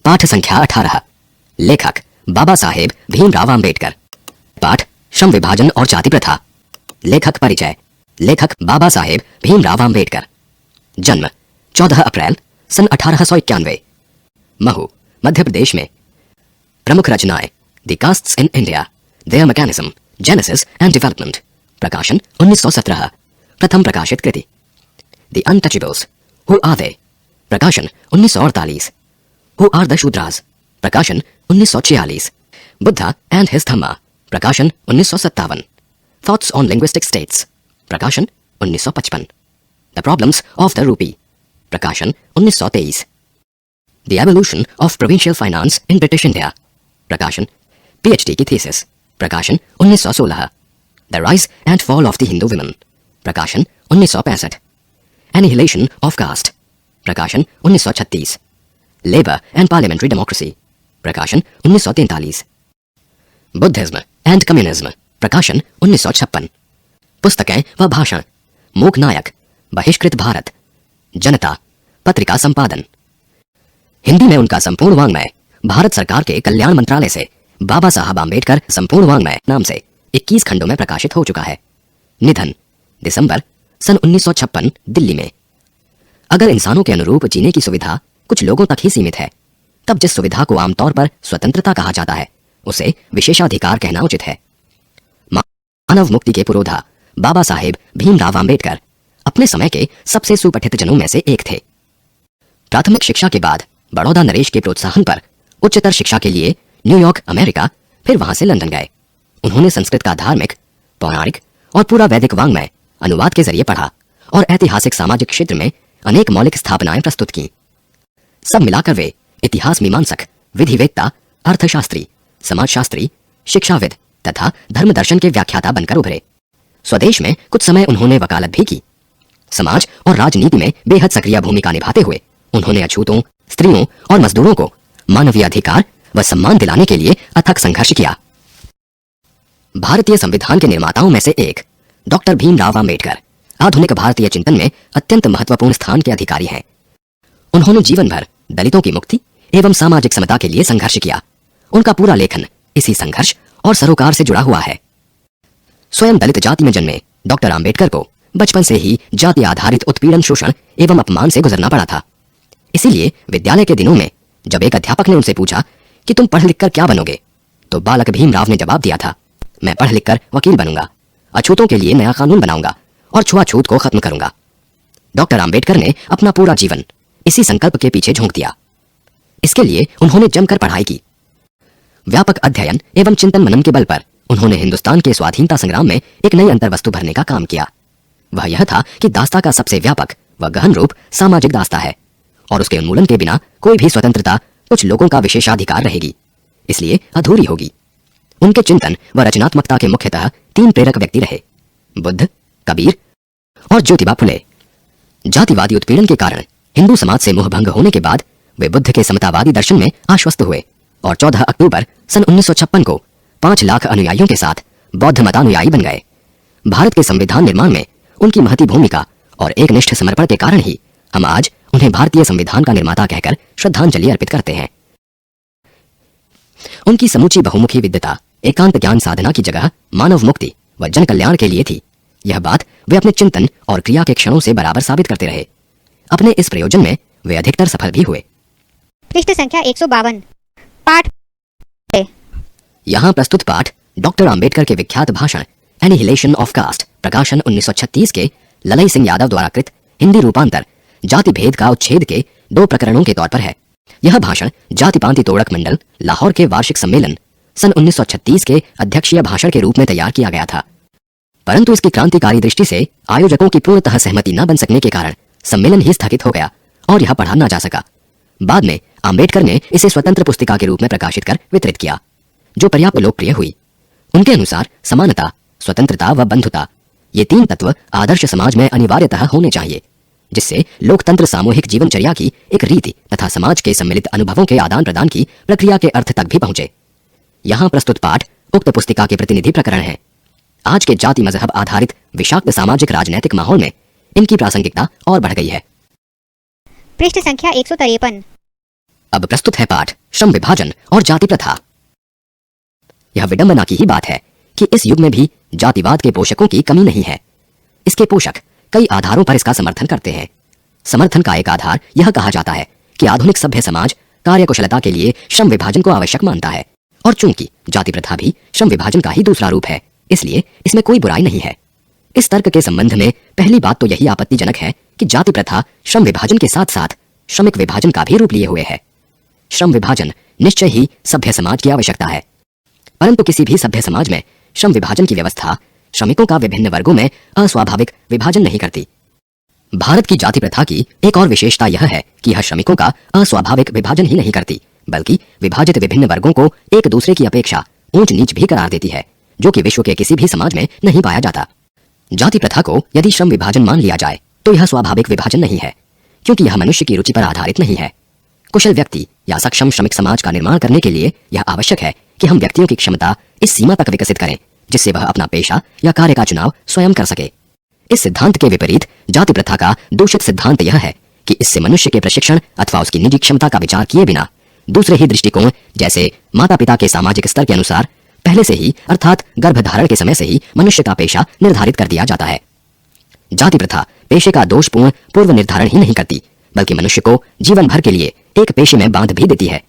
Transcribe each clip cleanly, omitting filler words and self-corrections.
पाठ संख्या 18। लेखक बाबा साहेब भीमराव आम्बेडकर। पाठ श्रम विभाजन और जाति प्रथा। लेखक परिचय। लेखक बाबा साहेब भीमराव आम्बेडकर। जन्म 14 अप्रैल सन 1891। महू मध्य प्रदेश में। प्रमुख रचनाएं the castes in India, their mechanism, genesis and development, प्रकाशन 1917। प्रथम प्रकाशित कृति। The untouchables, who are they, प्रकाशन 1948। हु आर द शूद्रास, प्रकाशन 1946। बुद्धा एंड हिज धम्मा, प्रकाशन 1957। थॉट्स ऑन लिंग्विस्टिक स्टेट्स, प्रकाशन 1955। The problems of the rupee, प्रकाशन 1923। The evolution of provincial finance in British India, प्रकाशन पीएचडी की थीसिस, प्रकाशन 1916। The rise and fall of the Hindu women, प्रकाशन 1965। Annihilation of cast, प्रकाशन 1936। Labour and parliamentary democracy, प्रकाशन 1943। Buddhism and communism, प्रकाशन 1956। पुस्तकें व भाषण। मूक नायक, बहिष्कृत भारत, जनता, पत्रिका संपादन। हिंदी में उनका संपूर्ण वाङ्मय भारत सरकार के कल्याण मंत्रालय से बाबा साहब आम्बेडकर संपूर्ण वाङ्मय नाम से 21 खंडों में प्रकाशित हो चुका है। निधन दिसंबर सन 1956, दिल्ली में। अगर इंसानों के अनुरूप जीने की सुविधा कुछ लोगों तक ही सीमित है, तब जिस सुविधा को आमतौर पर स्वतंत्रता कहा जाता है उसे विशेषाधिकार कहना उचित है। मानव मुक्ति के पुरोधा बाबा साहेब भीमराव आम्बेडकर अपने समय के सबसे सुपठित जनों में से एक थे। प्राथमिक शिक्षा के बाद बड़ौदा नरेश के प्रोत्साहन पर उच्चतर शिक्षा के लिए न्यूयॉर्क, अमेरिका, फिर वहां से लंदन गए। उन्होंने संस्कृत का धार्मिक, पौराणिक और पूरा वैदिक वाङ्मय अनुवाद के जरिए पढ़ा और ऐतिहासिक सामाजिक क्षेत्र में अनेक मौलिक स्थापनाएं प्रस्तुत की। सब मिलाकर वे इतिहास मीमांसक, विधिवेत्ता, अर्थशास्त्री, समाजशास्त्री, शिक्षाविद तथा धर्मदर्शन के व्याख्याता बनकर उभरे। स्वदेश में कुछ समय उन्होंने वकालत भी की। समाज और राजनीति में बेहद सक्रिय भूमिका निभाते हुए उन्होंने अछूतों, स्त्रियों और मजदूरों को मानवीय अधिकार व सम्मान दिलाने के लिए अथक संघर्ष किया। भारतीय संविधान के निर्माताओं में से एक डॉक्टर भीमराव आम्बेडकर आधुनिक भारतीय चिंतन में अत्यंत महत्वपूर्ण स्थान के अधिकारी हैं। उन्होंने जीवन भर दलितों की मुक्ति एवं सामाजिक समता के लिए संघर्ष किया। उनका पूरा लेखन इसी संघर्ष और सरोकार से जुड़ा हुआ है। स्वयं दलित जाति में जन्मे डॉक्टर आम्बेडकर को बचपन से ही जाति आधारित उत्पीड़न, शोषण एवं अपमान से गुजरना पड़ा था। इसीलिए विद्यालय के दिनों में जब एक अध्यापक ने उनसे पूछा कि तुम पढ़ लिखकर क्या बनोगे, तो बालक भीमराव ने जवाब दिया था, मैं पढ़ लिखकर वकील बनूंगा, अछूतों के लिए नया कानून बनाऊंगा और छुआछूत को खत्म करूंगा। डॉक्टर आम्बेडकर ने अपना पूरा जीवन इसी संकल्प के पीछे झोंक दिया। इसके लिए उन्होंने जमकर पढ़ाई की। व्यापक अध्ययन एवं चिंतन मनन के बल पर उन्होंने हिंदुस्तान के स्वाधीनता संग्राम में एक नई अंतर्वस्तु भरने का काम किया। वह यह था कि दास्ता का सबसे व्यापक व गहन रूप सामाजिक दास्ता है और उसके उन्मूलन के बिना कोई भी स्वतंत्रता कुछ लोगों का विशेषाधिकार रहेगी, इसलिए अधूरी होगी। उनके चिंतन व रचनात्मकता के मुख्यतः 3 प्रेरक व्यक्ति रहे, बुद्ध, कबीर और ज्योतिबा फुले। जातिवादी उत्पीड़न के कारण हिंदू समाज से मोहभंग होने के बाद वे बुद्ध के समतावादी दर्शन में आश्वस्त हुए और 14 अक्टूबर सन 1956 को 5 लाख अनुयायियों के साथ बौद्ध मतानुयायी बन गए। भारत के संविधान निर्माण में उनकी महती भूमिका और एकनिष्ठ समर्पण के कारण ही हम आज उन्हें भारतीय संविधान का निर्माता कहकर श्रद्धांजलि अर्पित करते हैं। उनकी समूची बहुमुखी विद्वता एकांत ज्ञान साधना की जगह मानव मुक्ति व जन कल्याण के लिए थी। यह बात वे अपने चिंतन और क्रिया के क्षणों से बराबर साबित करते रहे। अपने इस प्रयोजन में वे अधिकतर सफल भी हुए। पृष्ठ संख्या 152। पाठ। यहाँ प्रस्तुत पाठ डॉक्टर आम्बेडकर के विख्यात भाषण एनिहिलेशन ऑफ कास्ट, प्रकाशन 1936 के ललई सिंह यादव द्वारा कृत हिंदी रूपांतर जाति भेद का उच्छेद के 2 प्रकरणों के तौर पर है। यह भाषण जाति पांति तोड़क मंडल लाहौर के वार्षिक सम्मेलन सन 1936 के अध्यक्षीय भाषण के रूप में तैयार किया गया था, परंतु इसकी क्रांतिकारी दृष्टि से आयोजकों की पूर्णतः सहमति न बन सकने के कारण सम्मेलन ही स्थगित हो गया और यह पढ़ा न जा सका। बाद में आम्बेडकर ने इसे स्वतंत्र पुस्तिका के रूप में प्रकाशित कर वितरित किया, जो पर्याप्त लोकप्रिय हुई। उनके अनुसार समानता, स्वतंत्रता व बंधुता ये 3 तत्व आदर्श समाज में अनिवार्यतः होने चाहिए, जिससे लोकतंत्र सामूहिक जीवनचर्या की एक रीति तथा समाज के सम्मिलित अनुभवों के आदान प्रदान की प्रक्रिया के अर्थ तक भी पहुंचे। यहाँ प्रस्तुत पाठ उक्त पुस्तिका के प्रतिनिधि प्रकरण है। आज के जाति मजहब आधारित विषाक्त सामाजिक राजनैतिक माहौल में इनकी प्रासंगिकता और बढ़ गई है। पृष्ठ संख्या 153। अब प्रस्तुत है पाठ श्रम विभाजन और जाति प्रथा। यह विडंबना की ही बात है कि इस युग में भी जातिवाद के पोषकों की कमी नहीं है। इसके पोषक कई आधारों पर इसका समर्थन करते हैं। समर्थन का एक आधार यह कहा जाता है कि आधुनिक सभ्य समाज कार्यकुशलता के लिए श्रम विभाजन को आवश्यक मानता है, और चूंकि जाति प्रथा भी श्रम विभाजन का ही दूसरा रूप है, इसलिए इसमें कोई बुराई नहीं है। इस तर्क के संबंध में पहली बात तो यही आपत्तिजनक है कि जाति प्रथा श्रम विभाजन के साथ साथ श्रमिक विभाजन का भी रूप लिए हुए है। श्रम विभाजन निश्चय ही सभ्य समाज की आवश्यकता है, परंतु किसी भी सभ्य समाज में श्रम विभाजन की व्यवस्था श्रमिकों का विभिन्न वर्गों में अस्वाभाविक विभाजन नहीं करती। भारत की जाति प्रथा की एक और विशेषता यह है कि यह श्रमिकों का अस्वाभाविक विभाजन ही नहीं करती, बल्कि विभाजित विभिन्न वर्गों को एक दूसरे की अपेक्षा ऊंच नीच भी करार देती है, जो कि विश्व के किसी भी समाज में नहीं पाया जाता। जाति प्रथा को यदि श्रम विभाजन मान लिया जाए तो यह स्वाभाविक विभाजन नहीं है, क्योंकि यह मनुष्य की रुचि पर आधारित नहीं है। कुशल व्यक्ति या सक्षम श्रमिक समाज का निर्माण करने के लिए यह आवश्यक है कि हम व्यक्तियों की क्षमता इस सीमा तक विकसित करें जिससे वह अपना पेशा या कार्य का चुनाव स्वयं कर सके। इस सिद्धांत के विपरीत जाति प्रथा का दूषित सिद्धांत यह है कि इससे मनुष्य के प्रशिक्षण अथवा उसकी निजी क्षमता का विचार किए बिना दूसरे ही दृष्टिकोण जैसे माता पिता के सामाजिक स्तर के अनुसार पहले से ही अर्थात गर्भधारण के समय से ही मनुष्य का पेशा निर्धारित कर दिया जाता है। जाति प्रथा पेशे का दोषपूर्ण पूर्व निर्धारण ही नहीं करती, बल्कि मनुष्य को जीवन भर के लिए एक पेशे में बांध भी देती है,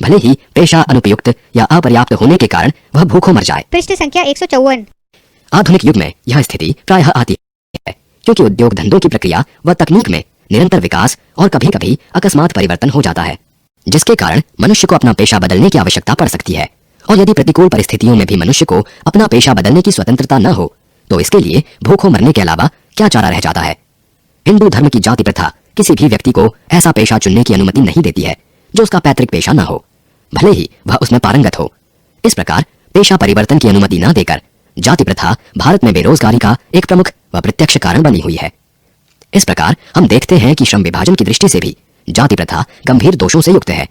भले ही पेशा अनुपयुक्त या अपर्याप्त होने के कारण वह भूखों मर जाए। पृष्ठ संख्या 154। आधुनिक युग में यह स्थिति प्रायः आती है क्योंकि उद्योग धंधों की प्रक्रिया व तकनीक में निरंतर विकास और कभी कभी अकस्मात परिवर्तन हो जाता है, जिसके कारण मनुष्य को अपना पेशा बदलने की आवश्यकता पड़ सकती है। और यदि प्रतिकूल परिस्थितियों में भी मनुष्य को अपना पेशा बदलने की स्वतंत्रता न हो तो इसके लिए भूखों मरने के अलावा क्या चारा रह जाता है। हिंदू धर्म की जाति प्रथा किसी भी व्यक्ति को ऐसा पेशा चुनने की अनुमति नहीं देती है जो उसका पैतृक पेशा न हो, भले ही वह उसमें पारंगत हो। इस प्रकार पेशा परिवर्तन की अनुमति न देकर जाति प्रथा भारत में बेरोजगारी का एक प्रमुख व प्रत्यक्ष कारण बनी हुई है। इस प्रकार हम देखते हैं कि श्रम विभाजन की दृष्टि से भी जाति प्रथा गंभीर दोषों से युक्त है।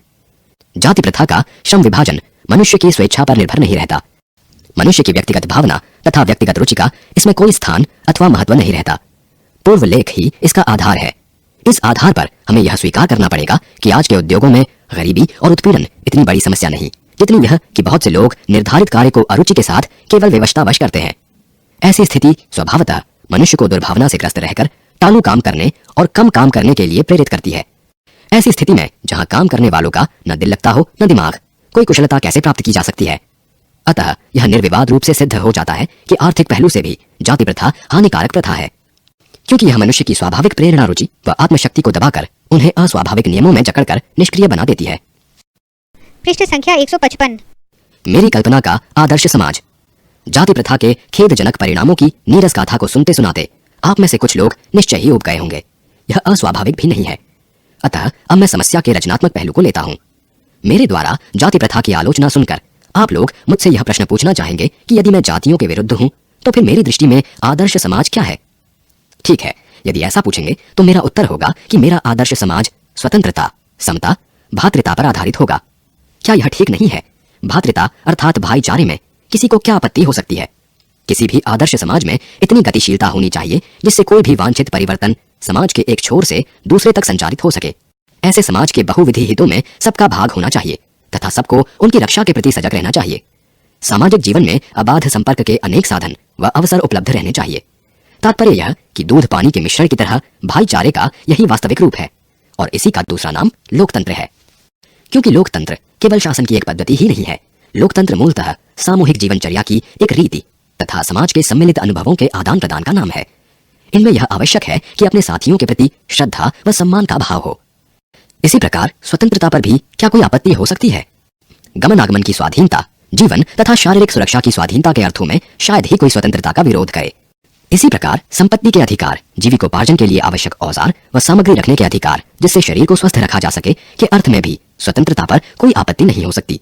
जाति प्रथा का श्रम विभाजन मनुष्य की स्वेच्छा पर निर्भर नहीं रहता। मनुष्य की व्यक्तिगत भावना तथा व्यक्तिगत रुचि का इसमें कोई स्थान अथवा महत्व नहीं रहता। पूर्व लेख ही इसका आधार है। इस आधार पर हमें यह स्वीकार करना पड़ेगा कि आज के उद्योगों में गरीबी और उत्पीड़न इतनी बड़ी समस्या नहीं, जितनी यह कि बहुत से लोग निर्धारित कार्य को अरुचि के साथ केवल विवशतावश करते हैं। ऐसी स्थिति स्वभावतः मनुष्य को दुर्भावना से ग्रस्त रहकर टालू काम करने और कम काम करने के लिए प्रेरित करती है। ऐसी स्थिति में जहां काम करने वालों का न दिल लगता हो न दिमाग, कोई कुशलता कैसे प्राप्त की जा सकती है। अतः यह निर्विवाद रूप से सिद्ध हो जाता है कि आर्थिक पहलू से भी जाति प्रथा हानिकारक प्रथा है, क्योंकि यह मनुष्य की स्वाभाविक प्रेरणा, रुचि व आत्मशक्ति को दबाकर उन्हें अस्वाभाविक नियमों में जकड़कर निष्क्रिय बना देती है। पृष्ठ संख्या 155। मेरी कल्पना का आदर्श समाज। जाति प्रथा के खेदजनक परिणामों की नीरस गाथा को सुनते सुनाते आप में से कुछ लोग निश्चय ही उब गए होंगे। यह अस्वाभाविक भी नहीं है। अतः अब मैं समस्या के रचनात्मक पहलू को लेता हूं। मेरे द्वारा जाति प्रथा की आलोचना सुनकर आप लोग मुझसे यह प्रश्न पूछना चाहेंगे कि यदि मैं जातियों के विरुद्ध हूं तो फिर मेरी दृष्टि में आदर्श समाज क्या है। ठीक है, यदि ऐसा पूछेंगे तो मेरा उत्तर होगा कि मेरा आदर्श समाज स्वतंत्रता, समता, भातृता पर आधारित होगा। क्या यह ठीक नहीं है? भातृता अर्थात भाईचारे में किसी को क्या आपत्ति हो सकती है? किसी भी आदर्श समाज में इतनी गतिशीलता होनी चाहिए जिससे कोई भी वांछित परिवर्तन समाज के एक छोर से दूसरे तक संचारित हो सके। ऐसे समाज के बहुविधि हितों में सबका भाग होना चाहिए तथा सबको उनकी रक्षा के प्रति सजग रहना चाहिए। सामाजिक जीवन में अबाध संपर्क के अनेक साधन व अवसर उपलब्ध रहने चाहिए। तात्पर्य यह कि दूध पानी के मिश्रण की तरह भाईचारे का यही वास्तविक रूप है, और इसी का दूसरा नाम लोकतंत्र है। क्योंकि लोकतंत्र केवल शासन की एक पद्धति ही नहीं है। लोकतंत्र मूलतः सामूहिक जीवनचर्या की एक रीति तथा समाज के सम्मिलित अनुभवों के आदान प्रदान का नाम है। इनमें यह आवश्यक है कि अपने साथियों के प्रति श्रद्धा व सम्मान का भाव हो। इसी प्रकार स्वतंत्रता पर भी क्या कोई आपत्ति हो सकती है? गमनागमन की स्वाधीनता, जीवन तथा शारीरिक सुरक्षा की स्वाधीनता के अर्थों में शायद ही कोई स्वतंत्रता का विरोध करे। इसी प्रकार संपत्ति के अधिकार, जीविकोपार्जन के लिए आवश्यक औजार व सामग्री रखने के अधिकार जिससे शरीर को स्वस्थ रखा जा सके के अर्थ में भी स्वतंत्रता पर कोई आपत्ति नहीं हो सकती।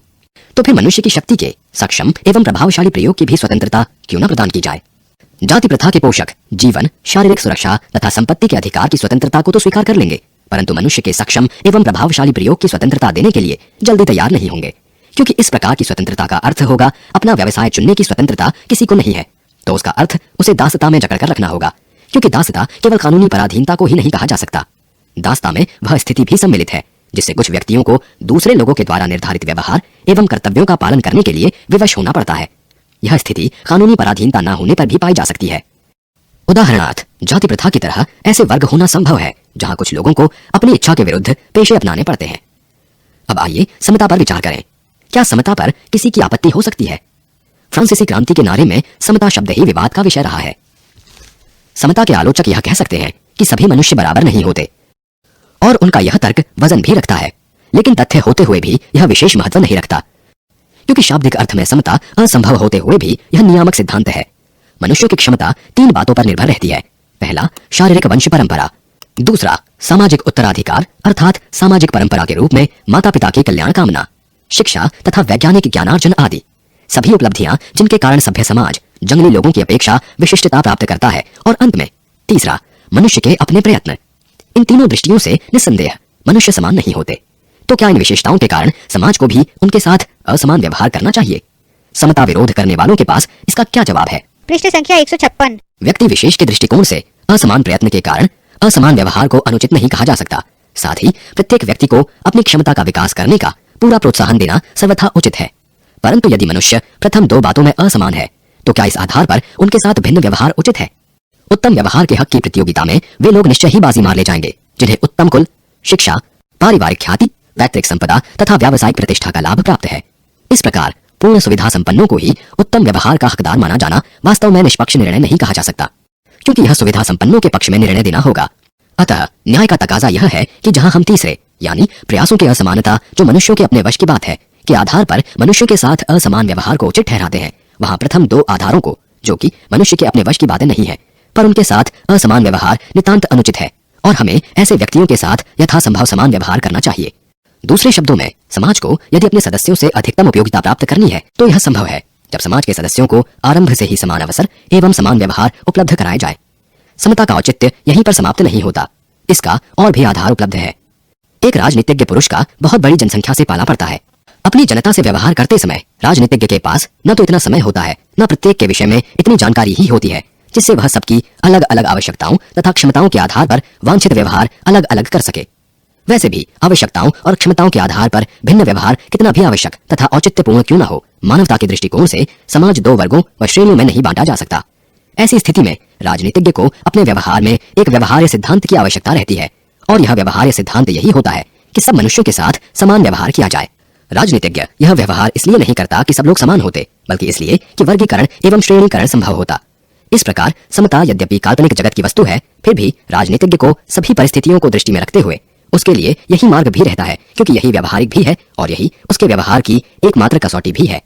तो फिर मनुष्य की शक्ति के सक्षम एवं प्रभावशाली प्रयोग की भी स्वतंत्रता क्यों न प्रदान की जाए? जाति प्रथा के पोषक जीवन, शारीरिक सुरक्षा तथा संपत्ति के अधिकार की स्वतंत्रता को तो स्वीकार कर लेंगे, परंतु मनुष्य के सक्षम एवं प्रभावशाली प्रयोग की स्वतंत्रता देने के लिए जल्दी तैयार नहीं होंगे, क्योंकि इस प्रकार की स्वतंत्रता का अर्थ होगा अपना व्यवसाय चुनने की स्वतंत्रता किसी को नहीं है, तो उसका अर्थ उसे दासता में जकड़कर रखना होगा, क्योंकि दासता केवल कानूनी पराधीनता को ही नहीं कहा जा सकता। दासता में वह स्थिति भी सम्मिलित है जिससे कुछ व्यक्तियों को दूसरे लोगों के द्वारा निर्धारित व्यवहार एवं कर्तव्यों का पालन करने के लिए विवश होना पड़ता है। यह स्थिति कानूनी पराधीनता न होने पर भी पाई जा सकती है। उदाहरणार्थ, जाति प्रथा की तरह ऐसे वर्ग होना संभव है जहां कुछ लोगों को अपनी इच्छा के विरुद्ध पेशे अपनाने पड़ते हैं। अब आइए समता पर विचार करें। क्या समता पर किसी की आपत्ति हो सकती है? फ्रांसीसी क्रांति के नारे में समता शब्द ही विवाद का विषय रहा है। समता के आलोचक यह कह सकते हैं कि सभी मनुष्य बराबर नहीं होते, और उनका यह तर्क वजन भी रखता है, लेकिन तथ्य होते हुए भी यह विशेष महत्व नहीं रखता, क्योंकि शाब्दिक अर्थ में समता असंभव होते हुए भी यह नियामक सिद्धांत है। मनुष्य की क्षमता 3 बातों पर निर्भर रहती है। पहला, शारीरिक वंश परंपरा। दूसरा, सामाजिक उत्तराधिकार अर्थात सामाजिक परंपरा के रूप में माता पिता की कल्याण कामना, शिक्षा तथा वैज्ञानिक ज्ञानार्जन आदि सभी उपलब्धियां जिनके कारण सभ्य समाज जंगली लोगों की अपेक्षा विशिष्टता प्राप्त करता है। और अंत में तीसरा, मनुष्य के अपने प्रयत्न। इन तीनों दृष्टियों से निस्संदेह मनुष्य समान नहीं होते। तो क्या इन विशेषताओं के कारण समाज को भी उनके साथ असमान व्यवहार करना चाहिए? समता विरोध करने वालों के पास इसका क्या जवाब है? पृष्ठ संख्या 156। व्यक्ति विशेष के दृष्टिकोण से असमान प्रयत्न के कारण असमान व्यवहार को अनुचित नहीं कहा जा सकता। साथ ही प्रत्येक व्यक्ति को अपनी क्षमता का विकास करने का पूरा प्रोत्साहन देना सर्वथा उचित है। परंतु यदि मनुष्य प्रथम 2 बातों में असमान है, तो क्या इस आधार पर उनके साथ भिन्न व्यवहार उचित है? उत्तम व्यवहार के हक की प्रतियोगिता में वे लोग निश्चय ही बाजी मार ले जाएंगे जिन्हें उत्तम कुल, शिक्षा, पारिवारिक ख्याति, पैतृक संपदा तथा व्यावसायिक प्रतिष्ठा का लाभ प्राप्त है। इस प्रकार पूर्ण सुविधा संपन्नों को ही उत्तम व्यवहार का हकदार माना जाना वास्तव में निष्पक्ष निर्णय नहीं कहा जा सकता, क्योंकि यह सुविधा संपन्नों के पक्ष में निर्णय देना होगा। अतः न्याय का तकाजा यह है कि जहां हम तीसरे यानी प्रयासों की असमानता जो मनुष्यों के अपने वश की बात है के आधार पर मनुष्यों के साथ असमान व्यवहार को उचित ठहराते हैं, वहां प्रथम 2 आधारों को, जो कि मनुष्य के अपने वश की बातें नहीं है, पर उनके साथ असमान व्यवहार नितांत अनुचित है और हमें ऐसे व्यक्तियों के साथ यथासंभव समान व्यवहार करना चाहिए। दूसरे शब्दों में, समाज को यदि अपने सदस्यों से अधिकतम उपयोगिता प्राप्त करनी है तो यह संभव है जब समाज के सदस्यों को आरंभ से ही समान अवसर एवं समान व्यवहार उपलब्ध कराए जाए। समता का औचित्य यहीं पर समाप्त नहीं होता, इसका और भी आधार उपलब्ध है। एक राजनीतिज्ञ पुरुष का बहुत बड़ी जनसंख्या से पाला पड़ता है। अपनी जनता से व्यवहार करते समय राजनीतिज्ञ के पास न तो इतना समय होता है, न प्रत्येक के विषय में इतनी जानकारी ही होती है जिससे वह सबकी अलग अलग आवश्यकताओं तथा क्षमताओं के आधार पर वांछित व्यवहार अलग अलग कर सके। वैसे भी आवश्यकताओं और क्षमताओं के आधार पर भिन्न व्यवहार कितना भी आवश्यक तथा औचित्यपूर्ण क्यों न हो, मानवता के दृष्टिकोण से समाज 2 वर्गों व श्रेणियों में नहीं बांटा जा सकता। ऐसी स्थिति में राजनीतिज्ञ को अपने व्यवहार में एक व्यवहार्य सिद्धांत की आवश्यकता रहती है, और यह व्यवहार्य सिद्धांत यही होता है कि सब मनुष्यों के साथ समान व्यवहार किया जाए। राजनीतिज्ञ यह व्यवहार इसलिए नहीं करता कि सब लोग समान होते, बल्कि इसलिए कि वर्गीकरण एवं श्रेणीकरण संभव होता। इस प्रकार समता यद्यपि काल्पनिक जगत की वस्तु है, फिर भी राजनीतिज्ञ को सभी परिस्थितियों को दृष्टि में रखते हुए उसके लिए यही मार्ग भी रहता है, क्योंकि यही व्यवहारिक भी है और यही उसके व्यवहार की एकमात्र कसौटी भी है।